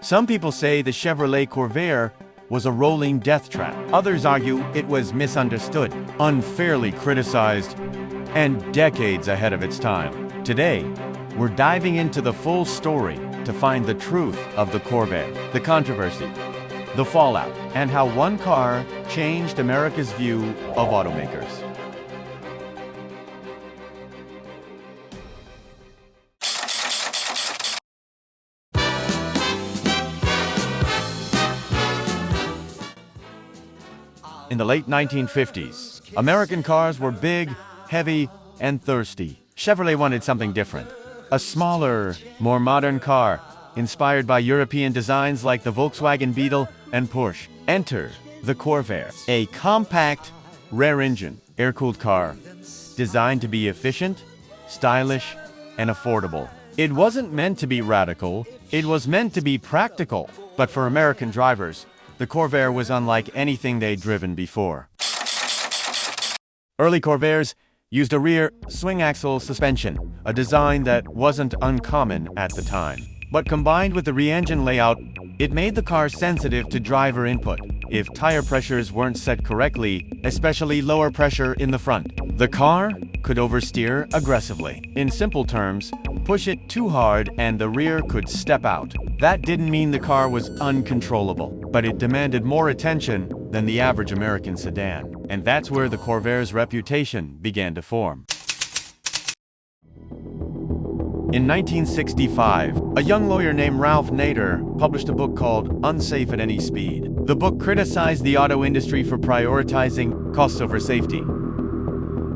Some people say the Chevrolet Corvair was a rolling death trap. Others argue it was misunderstood, unfairly criticized, and decades ahead of its time. Today, we're diving into the full story to find the truth of the Corvair, the controversy, the fallout, and how one car changed America's view of automakers. In the late 1950s, American cars were big, heavy, and thirsty. Chevrolet wanted something different. A smaller, more modern car, inspired by European designs like the Volkswagen Beetle and Porsche. Enter the Corvair, a compact, rear-engine, air-cooled car designed to be efficient, stylish, and affordable. It wasn't meant to be radical, it was meant to be practical. But for American drivers, the Corvair was unlike anything they'd driven before. Early Corvairs used a rear swing-axle suspension, a design that wasn't uncommon at the time. But combined with the re-engine layout, it made the car sensitive to driver input. If tire pressures weren't set correctly, especially lower pressure in the front, the car could oversteer aggressively. In simple terms, push it too hard and the rear could step out. That didn't mean the car was uncontrollable, but it demanded more attention than the average American sedan. And that's where the Corvair's reputation began to form. In 1965, a young lawyer named Ralph Nader published a book called Unsafe at Any Speed. The book criticized the auto industry for prioritizing costs over safety.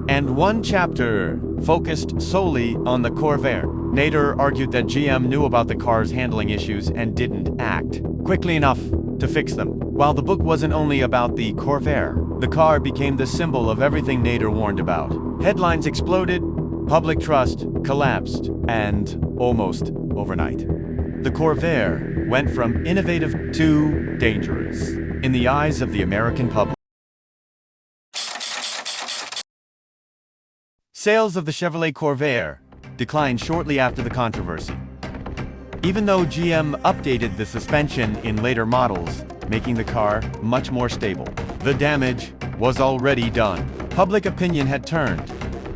And one chapter focused solely on the Corvair. Nader argued that GM knew about the car's handling issues and didn't act quickly enough to fix them. While the book wasn't only about the Corvair, the car became the symbol of everything Nader warned about. Headlines exploded, public trust collapsed, and almost overnight, the Corvair went from innovative to dangerous in the eyes of the American public. Sales of the Chevrolet Corvair declined shortly after the controversy, even though GM updated the suspension in later models, making the car much more stable. The damage was already done. Public opinion had turned,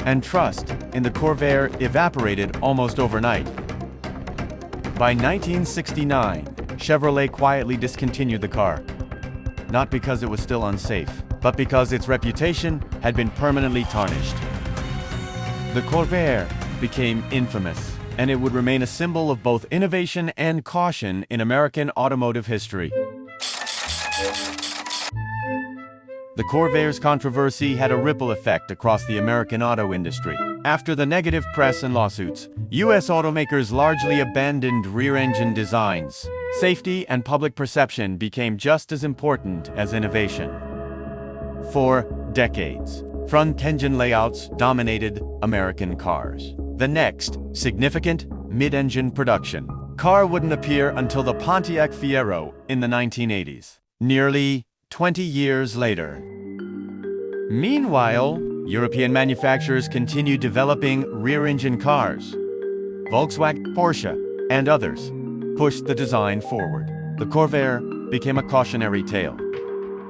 and trust in the Corvair evaporated almost overnight. By 1969, Chevrolet quietly discontinued the car, not because it was still unsafe, but because its reputation had been permanently tarnished. The Corvair became infamous, and it would remain a symbol of both innovation and caution in American automotive history. The Corvair's controversy had a ripple effect across the American auto industry. After the negative press and lawsuits, U.S. automakers largely abandoned rear-engine designs. Safety and public perception became just as important as innovation. For decades, front-engine layouts dominated American cars. The next significant mid-engine production car wouldn't appear until the Pontiac Fiero in the 1980s, nearly 20 years later. Meanwhile, European manufacturers continued developing rear-engine cars. Volkswagen, Porsche, and others pushed the design forward. The Corvair became a cautionary tale.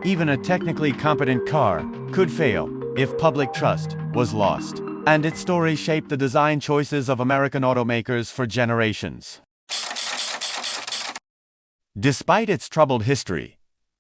Even a technically competent car could fail if public trust was lost. And its story shaped the design choices of American automakers for generations. Despite its troubled history,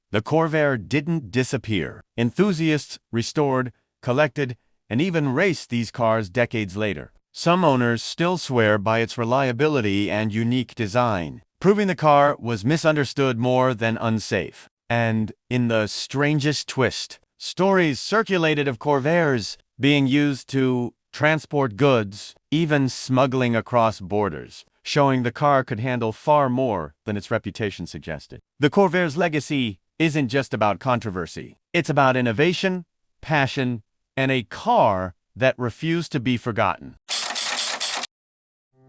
the Corvair didn't disappear. Enthusiasts restored, collected, and even raced these cars decades later. Some owners still swear by its reliability and unique design, proving the car was misunderstood more than unsafe. And in the strangest twist, stories circulated of Corvairs being used to transport goods, even smuggling across borders, showing the car could handle far more than its reputation suggested. The Corvair's legacy isn't just about controversy. It's about innovation, passion, and a car that refused to be forgotten.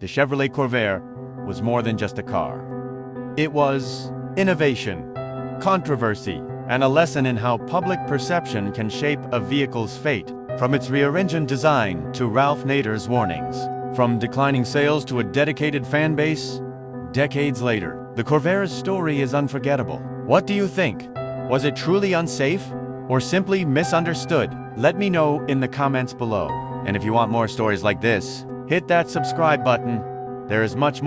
The Chevrolet Corvair was more than just a car. It was innovation, controversy, and a lesson in how public perception can shape a vehicle's fate. From its rear-engine design to Ralph Nader's warnings, from declining sales to a dedicated fan base, decades later, The Corvair's story is unforgettable. What do you think? Was it truly unsafe? Or simply misunderstood? Let me know in the comments below. And if you want more stories like this, hit that subscribe button. There is much more.